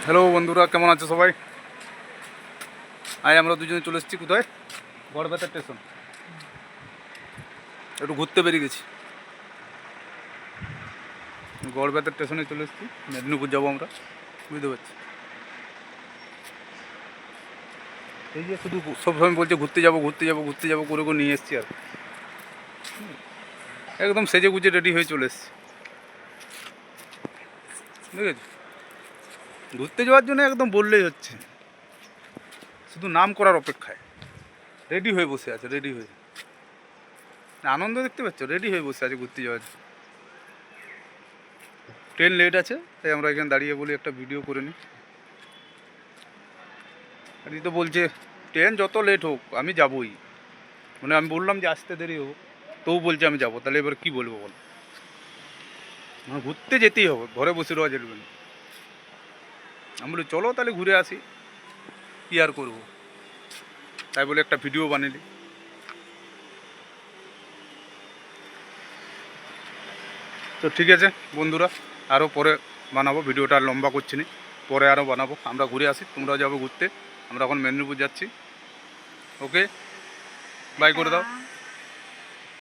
Hello বন্ধুরা, কেমন আছো সবাই? আজ আমরা দুজনে চলে এসেছি কোথায়? গড়বেতা স্টেশন। একটু ঘুরতে বেরিয়ে গেছি। গড়বেতা স্টেশনে চলে এসেছি, মেদিনীপুর যাবো আমরা, বুঝতে পারছি। এই যে শুধু সবসময় বলছে ঘুরতে যাবো ঘুরতে যাবো ঘুরতে যাবো করে করে নিয়ে এসেছি আর একদম সেজে গুজে রেডি হয়ে চলে এসেছি, ঠিক আছে। ঘুরতে যাওয়ার জন্য একদম বললেই হচ্ছে, শুধু নাম করার অপেক্ষায় রেডি হয়ে বসে আছে, রেডি হয়ে আনন্দ দেখতে পাচ্ছ, রেডি হয়ে বসে আছে ঘুরতে যাওয়ার জন্য। ট্রেন লেট আছে, তাই আমরা এখানে দাঁড়িয়ে বলি একটা ভিডিও করে নিই। আর তো বলছে ট্রেন যত লেট হোক আমি যাবই, মানে আমি বললাম যে আসতে দেরি হোক, তবু বলছে আমি যাবো। তাহলে এবার কী বলবো বল, মানে ঘুরতে যেতেই হবে, ঘরে বসে রওয়া চলবে না। আমি বলি চলো তাহলে ঘুরে আসি, কী আর করবো। তাই বলে একটা ভিডিও বানিয়ে নিই। তো ঠিক আছে বন্ধুরা, আরও পরে বানাবো, ভিডিওটা আর লম্বা করছি না, পরে আরও বানাবো। আমরা ঘুরে আসি, তোমরাও যাবো ঘুরতে। আমরা এখন মেদিনীপুর যাচ্ছি। ওকে, বাই করে দাও।